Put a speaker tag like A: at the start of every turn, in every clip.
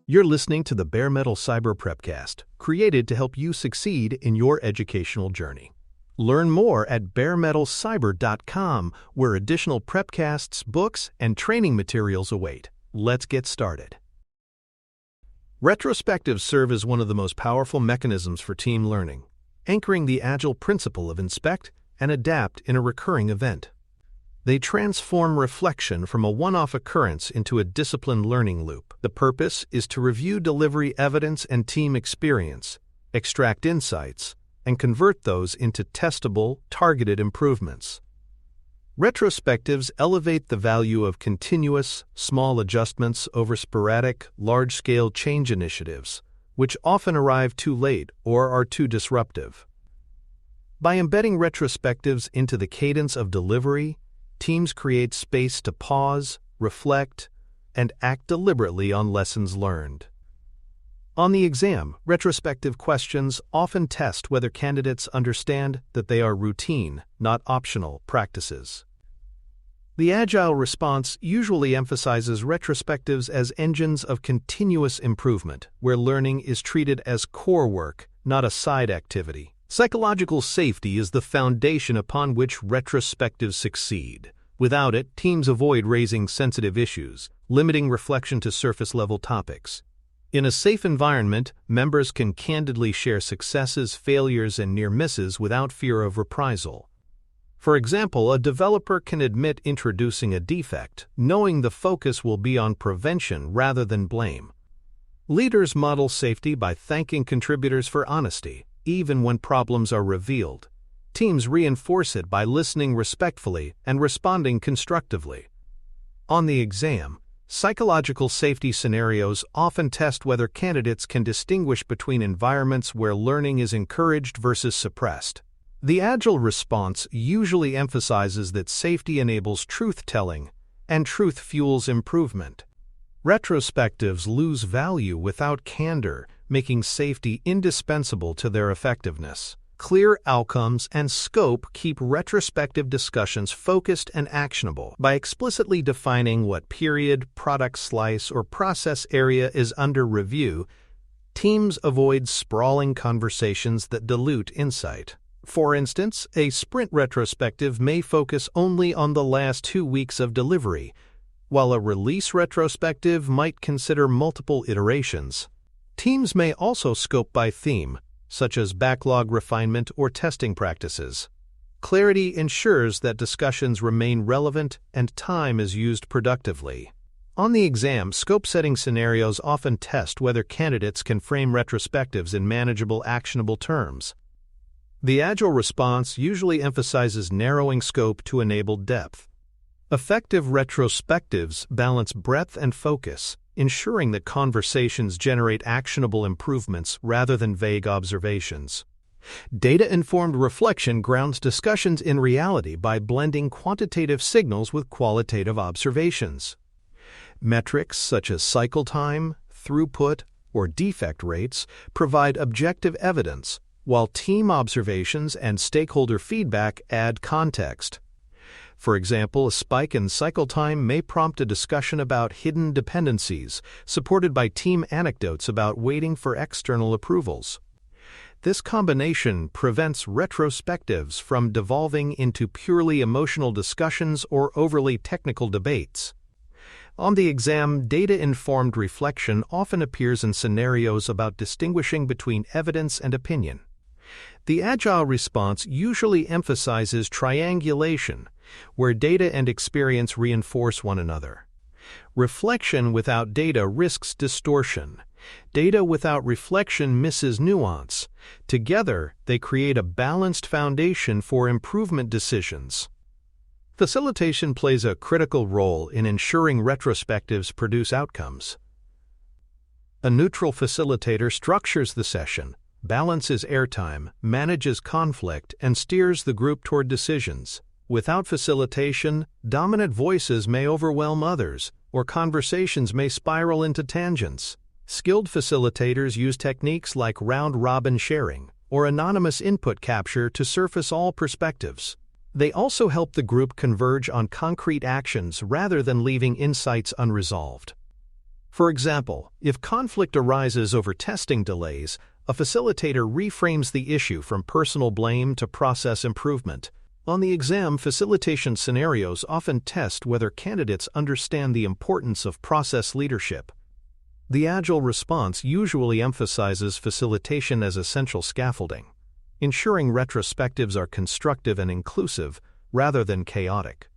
A: You're listening to the Bare Metal Cyber Prepcast, created to help you succeed in your educational journey. Learn more at baremetalcyber.com, where additional prepcasts, books, and training materials await. Let's get started. Retrospectives serve as one of the most powerful mechanisms for team learning, anchoring the agile principle of inspect and adapt in a recurring event. They transform reflection from a one-off occurrence into a disciplined learning loop. The purpose is to review delivery evidence and team experience, extract insights, and convert those into testable, targeted improvements. Retrospectives elevate the value of continuous, small adjustments over sporadic, large-scale change initiatives, which often arrive too late or are too disruptive. By embedding retrospectives into the cadence of delivery, teams create space to pause, reflect, and act deliberately on lessons learned. On the exam, retrospective questions often test whether candidates understand that they are routine, not optional, practices. The agile response usually emphasizes retrospectives as engines of continuous improvement, where learning is treated as core work, not a side activity. Psychological safety is the foundation upon which retrospectives succeed. Without it, teams avoid raising sensitive issues, limiting reflection to surface-level topics. In a safe environment, members can candidly share successes, failures, and near misses without fear of reprisal. For example, a developer can admit introducing a defect, knowing the focus will be on prevention rather than blame. Leaders model safety by thanking contributors for honesty, even when problems are revealed. Teams reinforce it by listening respectfully and responding constructively. On the exam, psychological safety scenarios often test whether candidates can distinguish between environments where learning is encouraged versus suppressed. The agile response usually emphasizes that safety enables truth-telling, and truth fuels improvement. Retrospectives lose value without candor, making safety indispensable to their effectiveness. Clear outcomes and scope keep retrospective discussions focused and actionable. By explicitly defining what period, product slice, or process area is under review, teams avoid sprawling conversations that dilute insight. For instance, a sprint retrospective may focus only on the last 2 weeks of delivery, while a release retrospective might consider multiple iterations. Teams may also scope by theme, such as backlog refinement or testing practices. Clarity ensures that discussions remain relevant and time is used productively. On the exam, scope-setting scenarios often test whether candidates can frame retrospectives in manageable, actionable terms. The agile response usually emphasizes narrowing scope to enable depth. Effective retrospectives balance breadth and focus, ensuring that conversations generate actionable improvements rather than vague observations. Data-informed reflection grounds discussions in reality by blending quantitative signals with qualitative observations. Metrics such as cycle time, throughput, or defect rates provide objective evidence, while team observations and stakeholder feedback add context. For example, a spike in cycle time may prompt a discussion about hidden dependencies, supported by team anecdotes about waiting for external approvals. This combination prevents retrospectives from devolving into purely emotional discussions or overly technical debates. On the exam, data-informed reflection often appears in scenarios about distinguishing between evidence and opinion. The agile response usually emphasizes triangulation, where data and experience reinforce one another. Reflection without data risks distortion. Data without reflection misses nuance. Together, they create a balanced foundation for improvement decisions. Facilitation plays a critical role in ensuring retrospectives produce outcomes. A neutral facilitator structures the session, balances airtime, manages conflict, and steers the group toward decisions. Without facilitation, dominant voices may overwhelm others, or conversations may spiral into tangents. Skilled facilitators use techniques like round-robin sharing or anonymous input capture to surface all perspectives. They also help the group converge on concrete actions rather than leaving insights unresolved. For example, if conflict arises over testing delays, a facilitator reframes the issue from personal blame to process improvement. On the exam, facilitation scenarios often test whether candidates understand the importance of process leadership. The agile response usually emphasizes facilitation as essential scaffolding, ensuring retrospectives are constructive and inclusive rather than chaotic.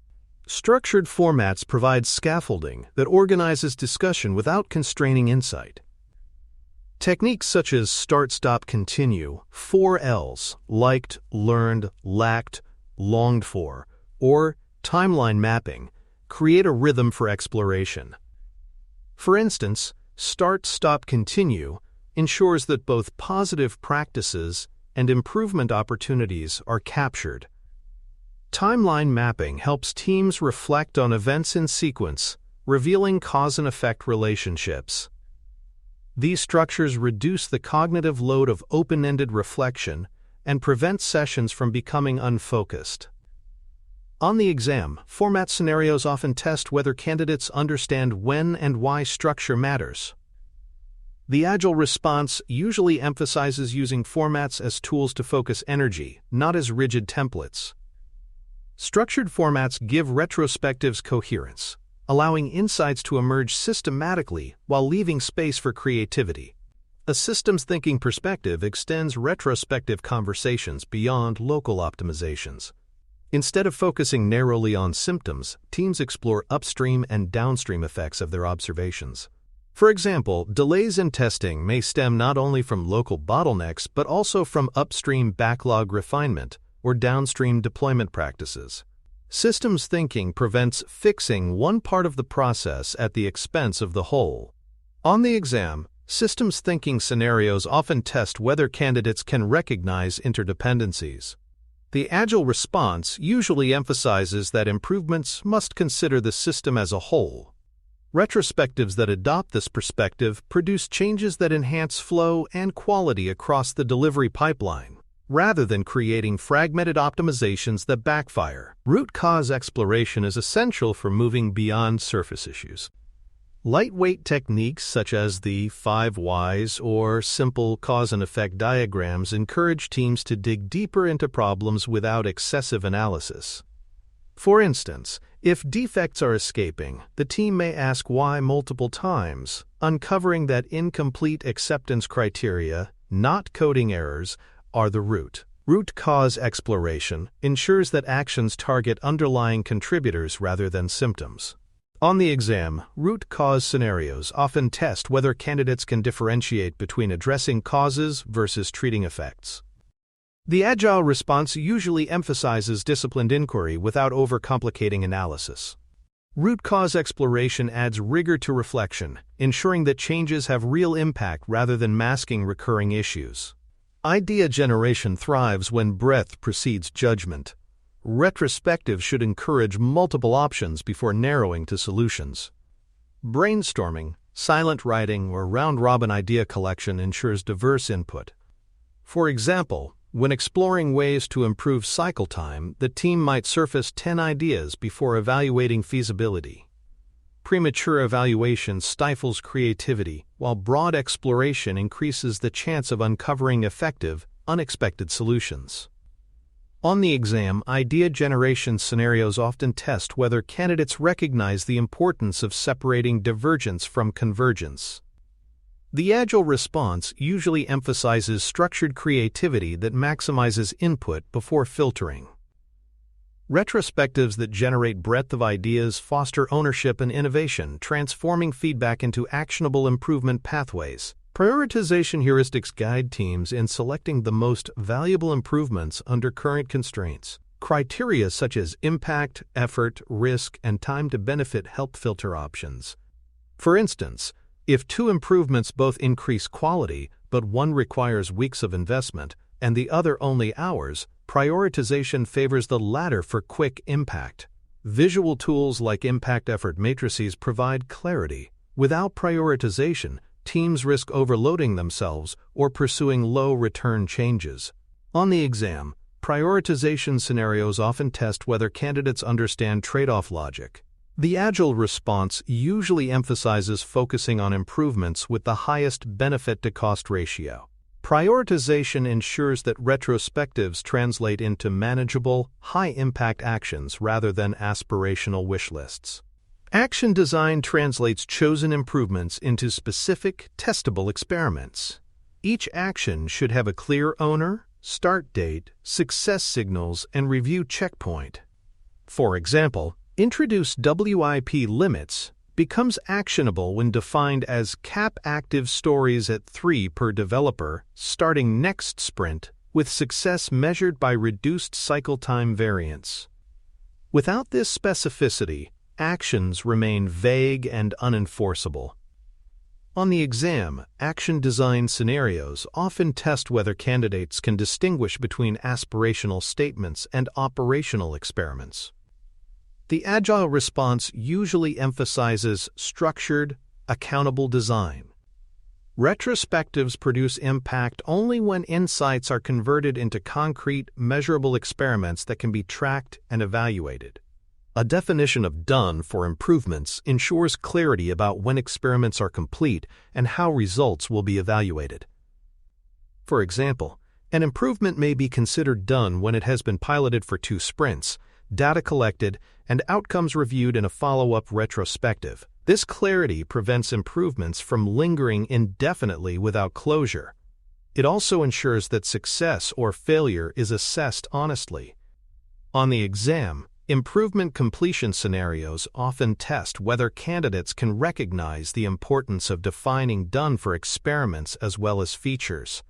A: Structured formats provide scaffolding that organizes discussion without constraining insight. Techniques such as start, stop, continue, 4Ls, liked, learned, lacked, longed for, or timeline mapping, create a rhythm for exploration. For instance, start, stop, continue ensures that both positive practices and improvement opportunities are captured. Timeline mapping helps teams reflect on events in sequence, revealing cause and effect relationships. These structures reduce the cognitive load of open-ended reflection and prevent sessions from becoming unfocused. On the exam, format scenarios often test whether candidates understand when and why structure matters. The agile response usually emphasizes using formats as tools to focus energy, not as rigid templates. Structured formats give retrospectives coherence, allowing insights to emerge systematically while leaving space for creativity. A systems thinking perspective extends retrospective conversations beyond local optimizations. Instead of focusing narrowly on symptoms, teams explore upstream and downstream effects of their observations. For example, delays in testing may stem not only from local bottlenecks but also from upstream backlog refinement or downstream deployment practices. Systems thinking prevents fixing one part of the process at the expense of the whole. On the exam, systems thinking scenarios often test whether candidates can recognize interdependencies. The agile response usually emphasizes that improvements must consider the system as a whole. Retrospectives that adopt this perspective produce changes that enhance flow and quality across the delivery pipeline, rather than creating fragmented optimizations that backfire. Root cause exploration is essential for moving beyond surface issues. Lightweight techniques such as the 5 whys or simple cause and effect diagrams encourage teams to dig deeper into problems without excessive analysis. For instance, if defects are escaping, the team may ask why multiple times, uncovering that incomplete acceptance criteria, not coding errors, are the root. Root cause exploration ensures that actions target underlying contributors rather than symptoms. On the exam, root cause scenarios often test whether candidates can differentiate between addressing causes versus treating effects. The agile response usually emphasizes disciplined inquiry without overcomplicating analysis. Root cause exploration adds rigor to reflection, ensuring that changes have real impact rather than masking recurring issues. Idea generation thrives when breadth precedes judgment. Retrospective should encourage multiple options before narrowing to solutions. Brainstorming, silent writing, or round-robin idea collection ensures diverse input. For example, when exploring ways to improve cycle time, the team might surface 10 ideas before evaluating feasibility. Premature evaluation stifles creativity, while broad exploration increases the chance of uncovering effective, unexpected solutions. On the exam, idea generation scenarios often test whether candidates recognize the importance of separating divergence from convergence. The agile response usually emphasizes structured creativity that maximizes input before filtering. Retrospectives that generate breadth of ideas foster ownership and innovation, transforming feedback into actionable improvement pathways. Prioritization heuristics guide teams in selecting the most valuable improvements under current constraints. Criteria such as impact, effort, risk, and time to benefit help filter options. For instance, if 2 improvements both increase quality, but one requires weeks of investment and the other only hours, prioritization favors the latter for quick impact. Visual tools like impact-effort matrices provide clarity. Without prioritization, teams risk overloading themselves or pursuing low-return changes. On the exam, prioritization scenarios often test whether candidates understand trade-off logic. The agile response usually emphasizes focusing on improvements with the highest benefit-to-cost ratio. Prioritization ensures that retrospectives translate into manageable, high-impact actions rather than aspirational wish lists. Action design translates chosen improvements into specific, testable experiments. Each action should have a clear owner, start date, success signals, and review checkpoint. For example, introduce WIP limits becomes actionable when defined as cap active stories at 3 per developer starting next sprint, with success measured by reduced cycle time variance. Without this specificity, actions remain vague and unenforceable. On the exam, action design scenarios often test whether candidates can distinguish between aspirational statements and operational experiments. The agile response usually emphasizes structured, accountable design. Retrospectives produce impact only when insights are converted into concrete, measurable experiments that can be tracked and evaluated. A definition of done for improvements ensures clarity about when experiments are complete and how results will be evaluated. For example, an improvement may be considered done when it has been piloted for 2 sprints, data collected, and outcomes reviewed in a follow-up retrospective. This clarity prevents improvements from lingering indefinitely without closure. It also ensures that success or failure is assessed honestly. On the exam, improvement completion scenarios often test whether candidates can recognize the importance of defining done for experiments as well as features.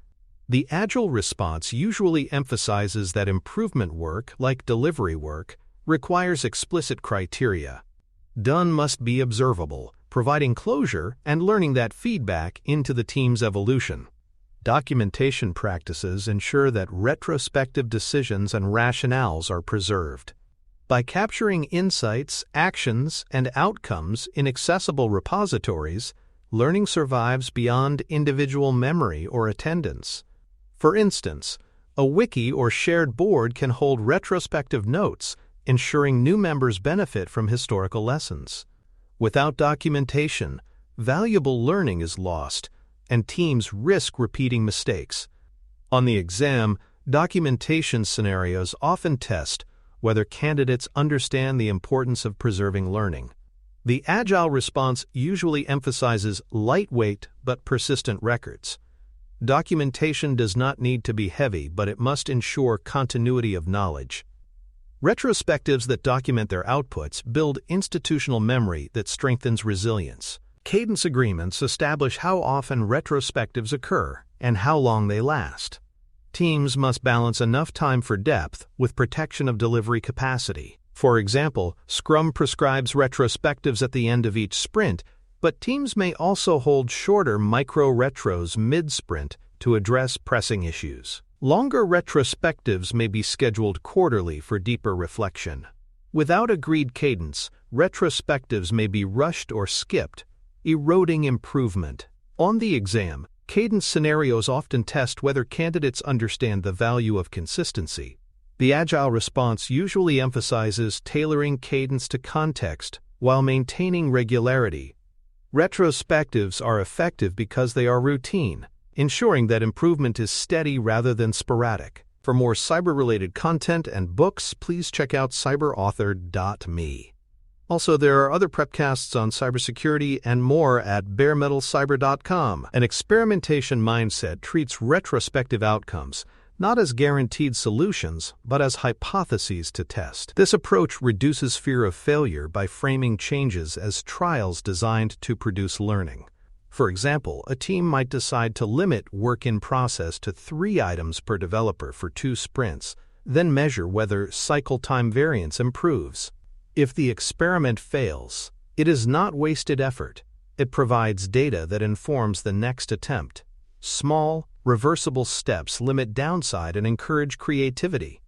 A: The agile response usually emphasizes that improvement work, like delivery work, requires explicit criteria. Done must be observable, providing closure and learning that feedback into the team's evolution. Documentation practices ensure that retrospective decisions and rationales are preserved. By capturing insights, actions, and outcomes in accessible repositories, learning survives beyond individual memory or attendance. For instance, a wiki or shared board can hold retrospective notes, ensuring new members benefit from historical lessons. Without documentation, valuable learning is lost, and teams risk repeating mistakes. On the exam, documentation scenarios often test whether candidates understand the importance of preserving learning. The agile response usually emphasizes lightweight but persistent records. Documentation does not need to be heavy, but it must ensure continuity of knowledge. Retrospectives that document their outputs build institutional memory that strengthens resilience. Cadence agreements establish how often retrospectives occur and how long they last. Teams must balance enough time for depth with protection of delivery capacity. For example, Scrum prescribes retrospectives at the end of each sprint, but teams may also hold shorter micro-retros mid-sprint to address pressing issues. Longer retrospectives may be scheduled quarterly for deeper reflection. Without agreed cadence, retrospectives may be rushed or skipped, eroding improvement. On the exam, cadence scenarios often test whether candidates understand the value of consistency. The agile response usually emphasizes tailoring cadence to context while maintaining regularity. Retrospectives are effective because they are routine, ensuring that improvement is steady rather than sporadic. For more cyber-related content and books, please check out cyberauthor.me. Also, there are other prepcasts on cybersecurity and more at baremetalcyber.com. An experimentation mindset treats retrospective outcomes not as guaranteed solutions, but as hypotheses to test. This approach reduces fear of failure by framing changes as trials designed to produce learning. For example, a team might decide to limit work in process to 3 items per developer for 2 sprints, then measure whether cycle time variance improves. If the experiment fails, it is not wasted effort. It provides data that informs the next attempt. Small, reversible steps limit downside and encourage creativity.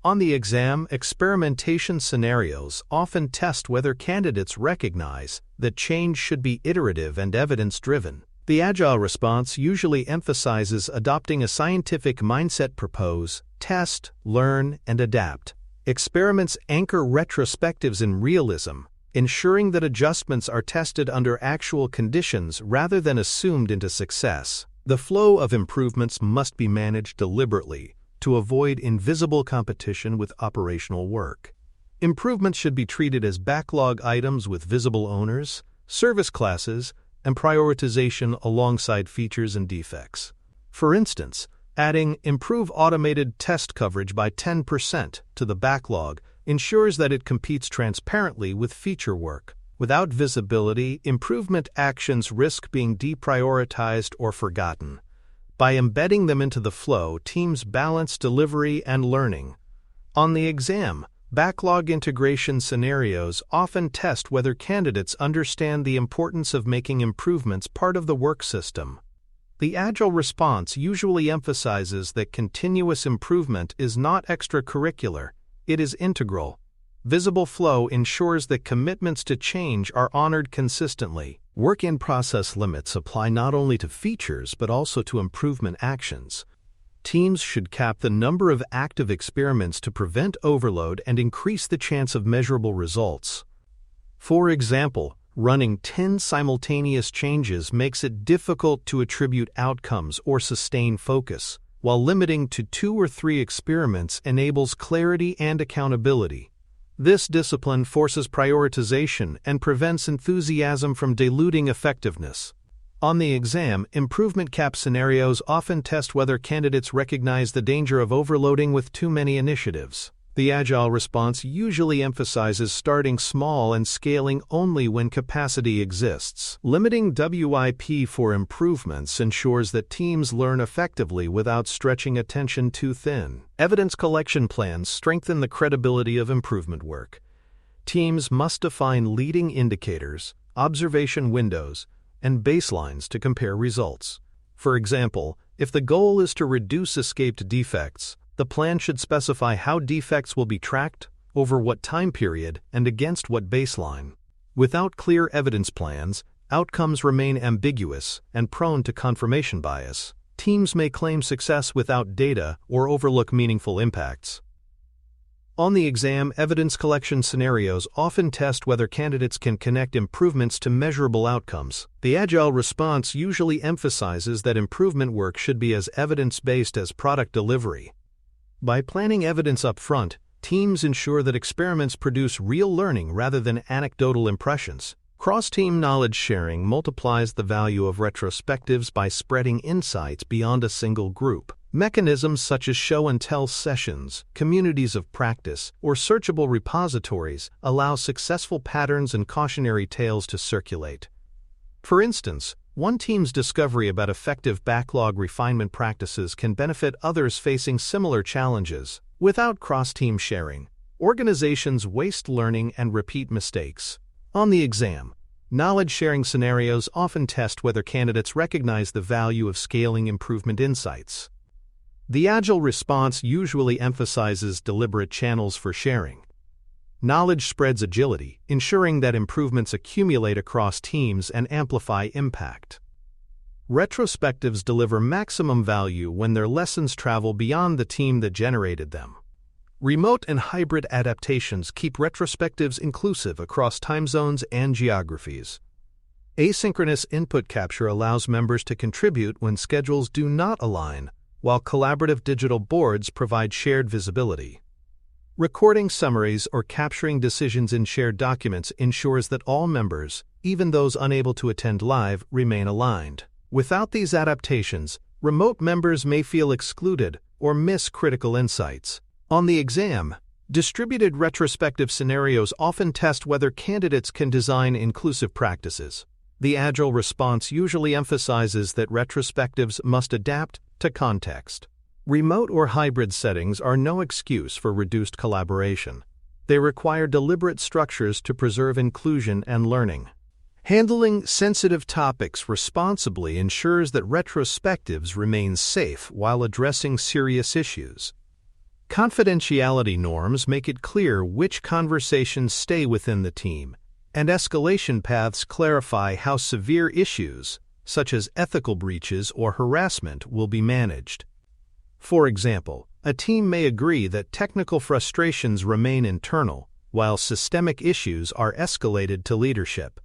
A: On the exam, experimentation scenarios often test whether candidates recognize that change should be iterative and evidence-driven. The agile response usually emphasizes adopting a scientific mindset: propose, test, learn, and adapt. Experiments anchor retrospectives in realism, ensuring that adjustments are tested under actual conditions rather than assumed into success. The flow of improvements must be managed deliberately to avoid invisible competition with operational work. Improvements should be treated as backlog items with visible owners, service classes, and prioritization alongside features and defects. For instance, adding improve automated test coverage by 10% to the backlog ensures that it competes transparently with feature work. Without visibility, improvement actions risk being deprioritized or forgotten. By embedding them into the flow, teams balance delivery and learning. On the exam, backlog integration scenarios often test whether candidates understand the importance of making improvements part of the work system. The agile response usually emphasizes that continuous improvement is not extracurricular, it is integral. Visible flow ensures that commitments to change are honored consistently. Work-in-process limits apply not only to features but also to improvement actions. Teams should cap the number of active experiments to prevent overload and increase the chance of measurable results. For example, running 10 simultaneous changes makes it difficult to attribute outcomes or sustain focus, while limiting to 2 or 3 experiments enables clarity and accountability. This discipline forces prioritization and prevents enthusiasm from diluting effectiveness. On the exam, improvement cap scenarios often test whether candidates recognize the danger of overloading with too many initiatives. The agile response usually emphasizes starting small and scaling only when capacity exists. Limiting WIP for improvements ensures that teams learn effectively without stretching attention too thin. Evidence collection plans strengthen the credibility of improvement work. Teams must define leading indicators, observation windows, and baselines to compare results. For example, if the goal is to reduce escaped defects, the plan should specify how defects will be tracked, over what time period, and against what baseline. Without clear evidence plans, outcomes remain ambiguous and prone to confirmation bias. Teams may claim success without data or overlook meaningful impacts. On the exam, evidence collection scenarios often test whether candidates can connect improvements to measurable outcomes. The agile response usually emphasizes that improvement work should be as evidence-based as product delivery. By planning evidence up front, teams ensure that experiments produce real learning rather than anecdotal impressions. Cross-team knowledge sharing multiplies the value of retrospectives by spreading insights beyond a single group. Mechanisms such as show-and-tell sessions, communities of practice, or searchable repositories allow successful patterns and cautionary tales to circulate. For instance, one team's discovery about effective backlog refinement practices can benefit others facing similar challenges. Without cross-team sharing, organizations waste learning and repeat mistakes. On the exam, knowledge-sharing scenarios often test whether candidates recognize the value of scaling improvement insights. The agile response usually emphasizes deliberate channels for sharing. Knowledge spreads agility, ensuring that improvements accumulate across teams and amplify impact. Retrospectives deliver maximum value when their lessons travel beyond the team that generated them. Remote and hybrid adaptations keep retrospectives inclusive across time zones and geographies. Asynchronous input capture allows members to contribute when schedules do not align, while collaborative digital boards provide shared visibility. Recording summaries or capturing decisions in shared documents ensures that all members, even those unable to attend live, remain aligned. Without these adaptations, remote members may feel excluded or miss critical insights. On the exam, distributed retrospective scenarios often test whether candidates can design inclusive practices. The agile response usually emphasizes that retrospectives must adapt to context. Remote or hybrid settings are no excuse for reduced collaboration. They require deliberate structures to preserve inclusion and learning. Handling sensitive topics responsibly ensures that retrospectives remain safe while addressing serious issues. Confidentiality norms make it clear which conversations stay within the team, and escalation paths clarify how severe issues, such as ethical breaches or harassment, will be managed. For example, a team may agree that technical frustrations remain internal, while systemic issues are escalated to leadership.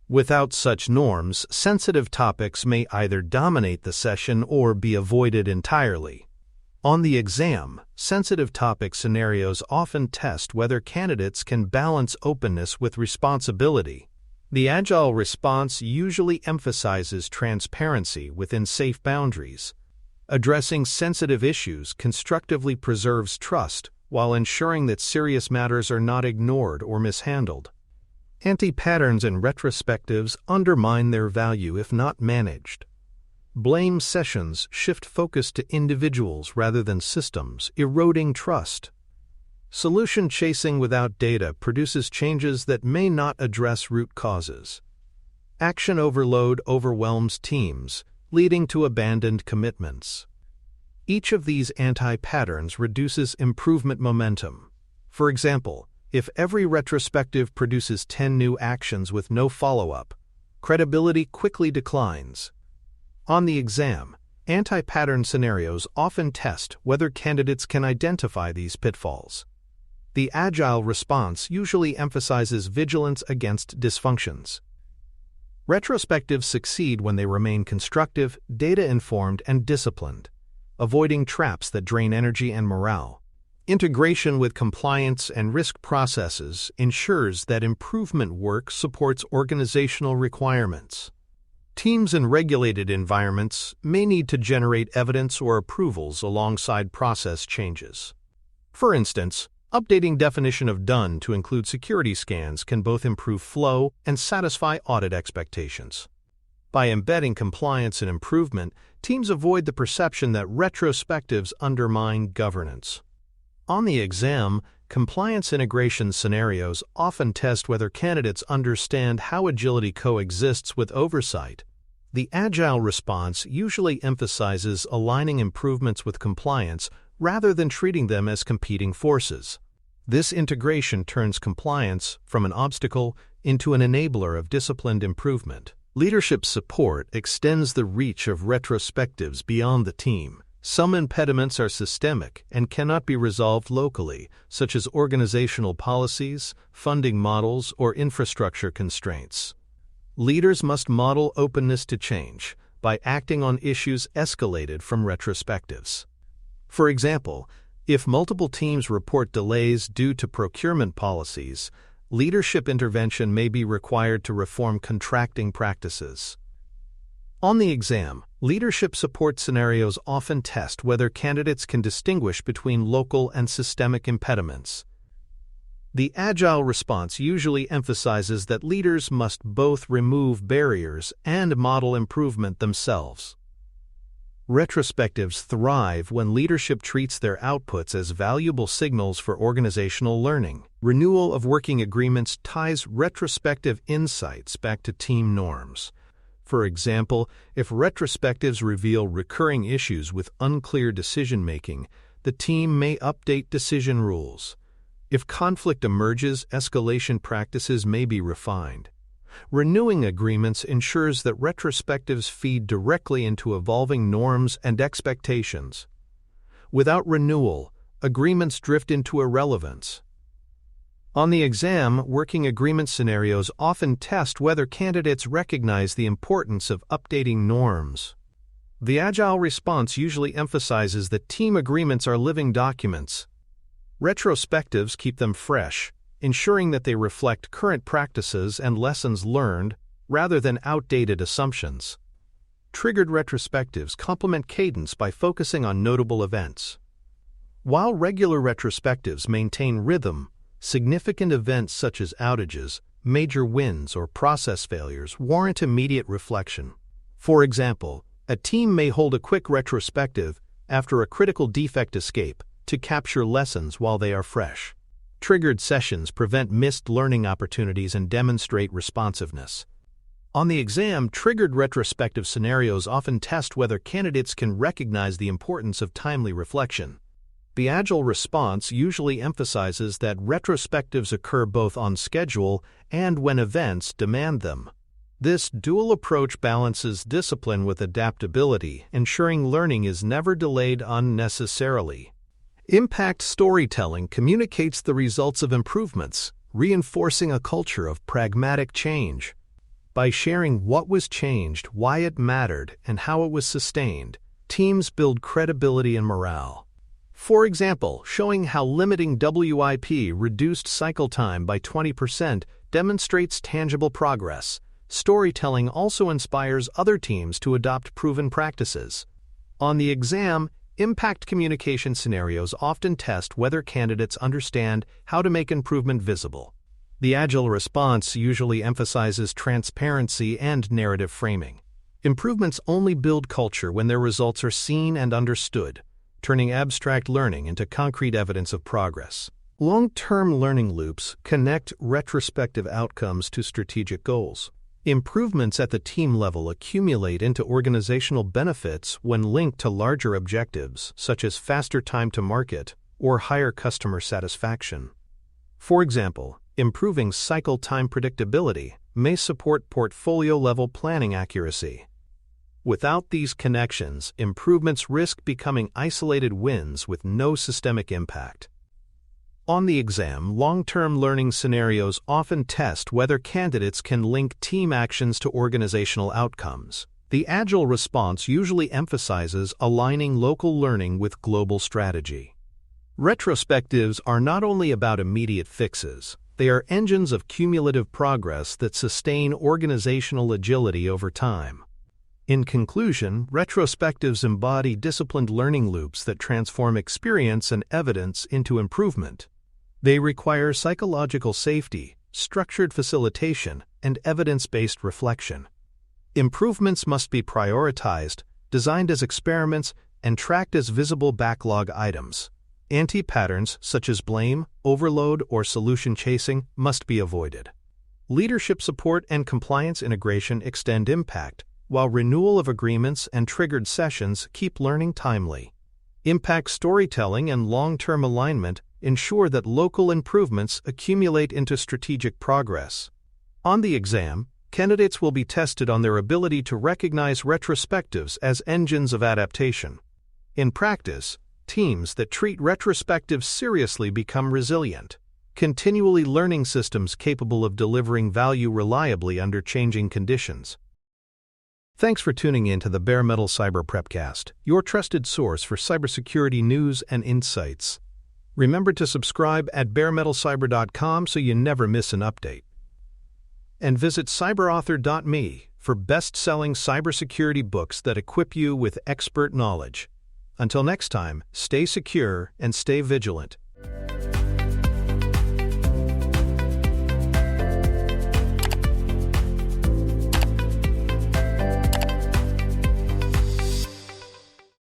A: Without such norms, sensitive topics may either dominate the session or be avoided entirely. On the exam, sensitive topic scenarios often test whether candidates can balance openness with responsibility. The agile response usually emphasizes transparency within safe boundaries. Addressing sensitive issues constructively preserves trust while ensuring that serious matters are not ignored or mishandled. Anti-patterns and retrospectives undermine their value if not managed. Blame sessions shift focus to individuals rather than systems, eroding trust. Solution chasing without data produces changes that may not address root causes. Action overload overwhelms teams, leading to abandoned commitments. Each of these anti-patterns reduces improvement momentum. For example, if every retrospective produces 10 new actions with no follow-up, credibility quickly declines. On the exam, anti-pattern scenarios often test whether candidates can identify these pitfalls. The agile response usually emphasizes vigilance against dysfunctions. Retrospectives succeed when they remain constructive, data-informed, and disciplined, avoiding traps that drain energy and morale. Integration with compliance and risk processes ensures that improvement work supports organizational requirements. Teams in regulated environments may need to generate evidence or approvals alongside process changes. For instance, updating definition of done to include security scans can both improve flow and satisfy audit expectations. By embedding compliance and improvement, teams avoid the perception that retrospectives undermine governance. On the exam, compliance integration scenarios often test whether candidates understand how agility coexists with oversight. The agile response usually emphasizes aligning improvements with compliance rather than treating them as competing forces. This integration turns compliance from an obstacle into an enabler of disciplined improvement. Leadership support extends the reach of retrospectives beyond the team. Some impediments are systemic and cannot be resolved locally, such as organizational policies, funding models, or infrastructure constraints. Leaders must model openness to change by acting on issues escalated from retrospectives. For example, if multiple teams report delays due to procurement policies, leadership intervention may be required to reform contracting practices. On the exam, leadership support scenarios often test whether candidates can distinguish between local and systemic impediments. The agile response usually emphasizes that leaders must both remove barriers and model improvement themselves. Retrospectives thrive when leadership treats their outputs as valuable signals for organizational learning. Renewal of working agreements ties retrospective insights back to team norms. For example, if retrospectives reveal recurring issues with unclear decision-making, the team may update decision rules. If conflict emerges, escalation practices may be refined. Renewing agreements ensures that retrospectives feed directly into evolving norms and expectations. Without renewal, agreements drift into irrelevance. On the exam, working agreement scenarios often test whether candidates recognize the importance of updating norms. The agile response usually emphasizes that team agreements are living documents. Retrospectives keep them fresh, ensuring that they reflect current practices and lessons learned rather than outdated assumptions. Triggered retrospectives complement cadence by focusing on notable events. While regular retrospectives maintain rhythm, significant events such as outages, major wins, or process failures warrant immediate reflection. For example, a team may hold a quick retrospective after a critical defect escape to capture lessons while they are fresh. Triggered sessions prevent missed learning opportunities and demonstrate responsiveness. On the exam, triggered retrospective scenarios often test whether candidates can recognize the importance of timely reflection. The agile response usually emphasizes that retrospectives occur both on schedule and when events demand them. This dual approach balances discipline with adaptability, ensuring learning is never delayed unnecessarily. Impact storytelling communicates the results of improvements, reinforcing a culture of pragmatic change. By sharing what was changed, why it mattered, and how it was sustained, teams build credibility and morale. For example, showing how limiting WIP reduced cycle time by 20% demonstrates tangible progress. Storytelling also inspires other teams to adopt proven practices. On the exam, impact communication scenarios often test whether candidates understand how to make improvement visible. The agile response usually emphasizes transparency and narrative framing. Improvements only build culture when their results are seen and understood, turning abstract learning into concrete evidence of progress. Long-term learning loops connect retrospective outcomes to strategic goals. Improvements at the team level accumulate into organizational benefits when linked to larger objectives, such as faster time to market or higher customer satisfaction. For example, improving cycle time predictability may support portfolio-level planning accuracy. Without these connections, improvements risk becoming isolated wins with no systemic impact. On the exam, long-term learning scenarios often test whether candidates can link team actions to organizational outcomes. The agile response usually emphasizes aligning local learning with global strategy. Retrospectives are not only about immediate fixes, they are engines of cumulative progress that sustain organizational agility over time. In conclusion, retrospectives embody disciplined learning loops that transform experience and evidence into improvement. They require psychological safety, structured facilitation, and evidence-based reflection. Improvements must be prioritized, designed as experiments, and tracked as visible backlog items. Anti-patterns such as blame, overload, or solution chasing must be avoided. Leadership support and compliance integration extend impact, while renewal of agreements and triggered sessions keep learning timely. Impact storytelling and long-term alignment ensure that local improvements accumulate into strategic progress. On the exam, candidates will be tested on their ability to recognize retrospectives as engines of adaptation. In practice, teams that treat retrospectives seriously become resilient, continually learning systems capable of delivering value reliably under changing conditions. Thanks for tuning in to the Bare Metal Cyber Prepcast, your trusted source for cybersecurity news and insights. Remember to subscribe at baremetalcyber.com so you never miss an update. And visit cyberauthor.me for best-selling cybersecurity books that equip you with expert knowledge. Until next time, stay secure and stay vigilant.